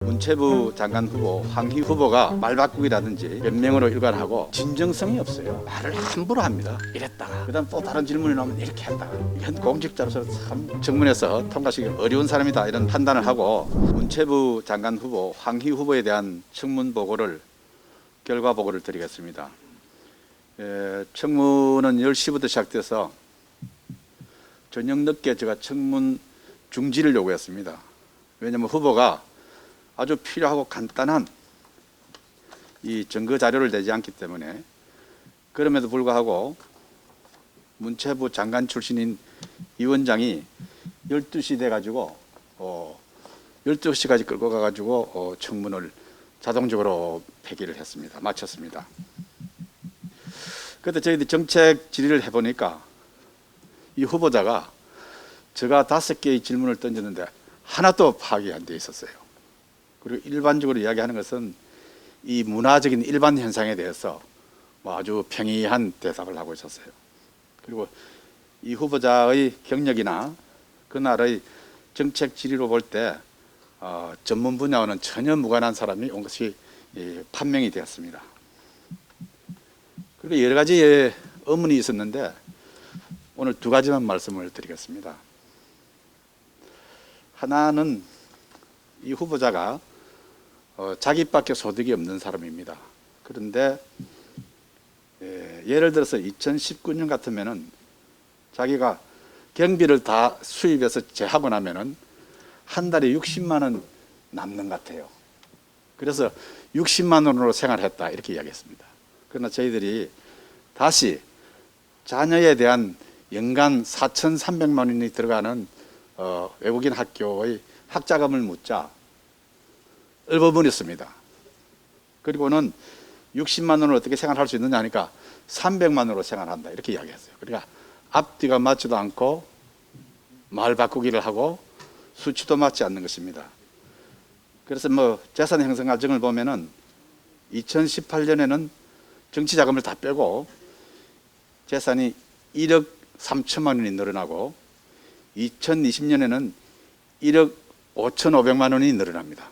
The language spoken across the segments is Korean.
문체부 장관 후보 황희 후보가 말바꾸기라든지 변명으로 일관하고 진정성이 없어요. 말을 함부로 합니다. 이랬다가 그다음 또 다른 질문이 나오면 이렇게 했다가 현 공직자로서 참 청문회에서 통과시기 어려운 사람이다 이런 판단을 하고 문체부 장관 후보 황희 후보에 대한 청문 보고를 결과 보고를 드리겠습니다. 청문은 10시부터 시작돼서 저녁 늦게 제가 청문 중지를 요구했습니다. 왜냐하면 후보가 아주 필요하고 간단한 이 증거 자료를 내지 않기 때문에. 그럼에도 불구하고 문체부 장관 출신인 이 원장이 12시 돼가지고 12시까지 끌고 가가지고 청문을 자동적으로 폐기를 했습니다. 마쳤습니다. 그때 저희들이 정책 질의를 해보니까 이 후보자가 제가 5개의 질문을 던졌는데 하나도 파악이 안 돼 있었어요. 그리고 일반적으로 이야기하는 것은 이 문화적인 일반 현상에 대해서 아주 평이한 대답을 하고 있었어요. 그리고 이 후보자의 경력이나 그날의 정책 질의로 볼 때 전문 분야와는 전혀 무관한 사람이 온 것이 판명이 되었습니다. 그리고 여러 가지 의문이 있었는데 오늘 2가지만 말씀을 드리겠습니다. 하나는 이 후보자가 자기밖에 소득이 없는 사람입니다. 그런데 예를 들어서 2019년 같으면은 자기가 경비를 다 수입해서 제하고 나면은 한 달에 60만 원 남는 것 같아요. 그래서 60만 원으로 생활했다 이렇게 이야기했습니다. 그러나 저희들이 다시 자녀에 대한 연간 4,300만 원이 들어가는 외국인 학교의 학자금을 묻자 얼버무렸습니다. 그리고는 60만 원을 어떻게 생활할 수 있느냐 하니까 300만 원으로 생활한다 이렇게 이야기했어요. 그러니까 앞뒤가 맞지도 않고 말 바꾸기를 하고 수치도 맞지 않는 것입니다. 그래서 재산 형성 과정을 보면은 2018년에는 정치 자금을 다 빼고 재산이 1억 3천만 원이 늘어나고 2020년에는 1억 5,500만 원이 늘어납니다.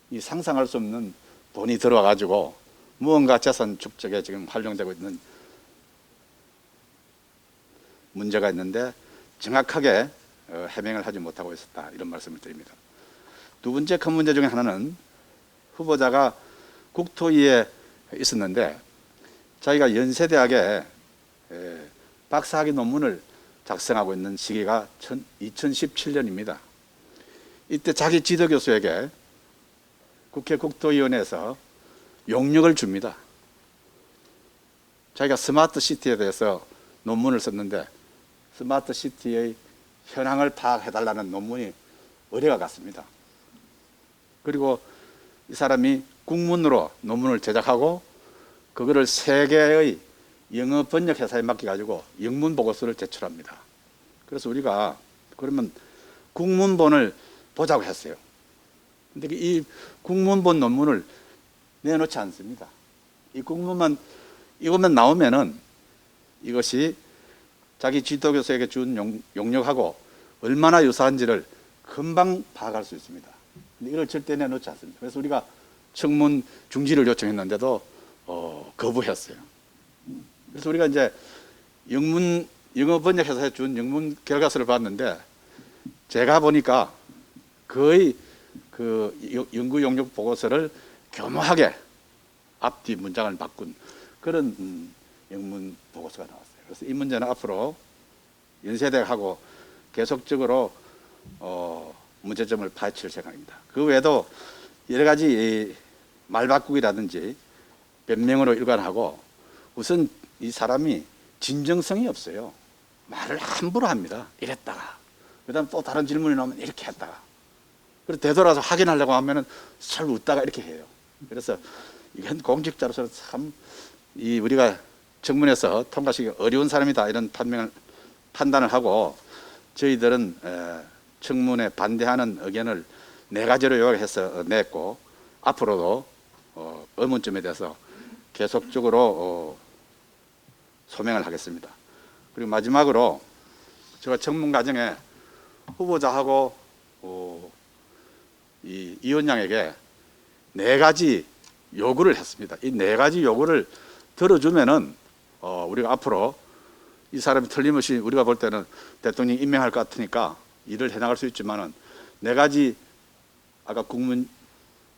이 상상할 수 없는 돈이 들어와 가지고 무언가 재산 축적에 지금 활용되고 있는 문제가 있는데 정확하게 해명을 하지 못하고 있었다 이런 말씀을 드립니다. 2번째 큰 문제 중에 하나는 후보자가 국토위에 있었는데 자기가 연세대학에 박사학위 논문을 작성하고 있는 시기가 2017년입니다. 이때 자기 지도교수에게 국회 국토위원회에서 용역을 줍니다. 자기가 스마트 시티에 대해서 논문을 썼는데 스마트 시티의 현황을 파악해달라는 논문이 의뢰가 갔습니다. 그리고 이 사람이 국문으로 논문을 제작하고 그거를 3개의 영어 번역 회사에 맡겨가지고 영문 보고서를 제출합니다. 그래서 우리가 그러면 국문본을 보자고 했어요. 근데 이 국문본 논문을 내놓지 않습니다. 이 국문만 이것만 나오면은 이것이 자기 지도교수에게 준 용역하고 얼마나 유사한지를 금방 파악할 수 있습니다. 근데 이걸 절대 내놓지 않습니다. 그래서 우리가 청문 중지를 요청했는데도 거부했어요. 그래서 우리가 이제 영어 번역해서 준 영문 결과서를 봤는데 제가 보니까 거의 그 연구 용역 보고서를 교묘하게 앞뒤 문장을 바꾼 그런 영문 보고서가 나왔어요. 그래서 이 문제는 앞으로 연세대하고 계속적으로 문제점을 파헤칠 생각입니다. 그 외에도 여러 가지 말 바꾸기라든지 변명으로 일관하고 우선 이 사람이 진정성이 없어요. 말을 함부로 합니다. 이랬다가 그다음 또 다른 질문이 나오면 이렇게 했다가 그리고 되돌아서 확인하려고 하면은 설 웃다가 이렇게 해요. 그래서 이건 공직자로서 참 우리가 청문회에서 통과시키기 어려운 사람이다 이런 판단을 하고 저희들은 청문회 반대하는 의견을 4가지로 요약해서 냈고 앞으로도 의문점에 대해서 계속적으로 소명을 하겠습니다. 그리고 마지막으로 제가 청문 과정에 후보자하고 이 위원장에게 네 가지 요구를 했습니다. 이 네 가지 요구를 들어주면은 우리가 앞으로 이 사람이 틀림없이 우리가 볼 때는 대통령이 임명할 것 같으니까 일을 해나갈 수 있지만은 네 가지 아까 국문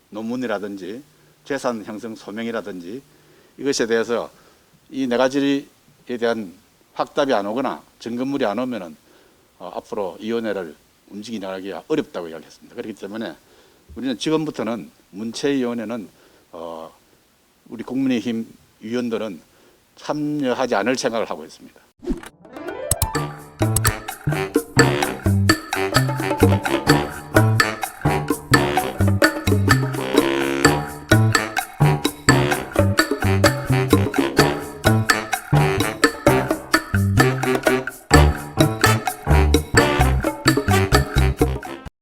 논문이라든지 재산 형성 소명이라든지 이것에 대해서 이 네 가지에 대한 확답이 안 오거나 증거물이 안 오면은 앞으로 이 위원회를 움직이 나가기가 어렵다고 이야기했습니다. 그렇기 때문에 우리는 지금부터는 문체위원회는 우리 국민의힘 위원들은 참여하지 않을 생각을 하고 있습니다.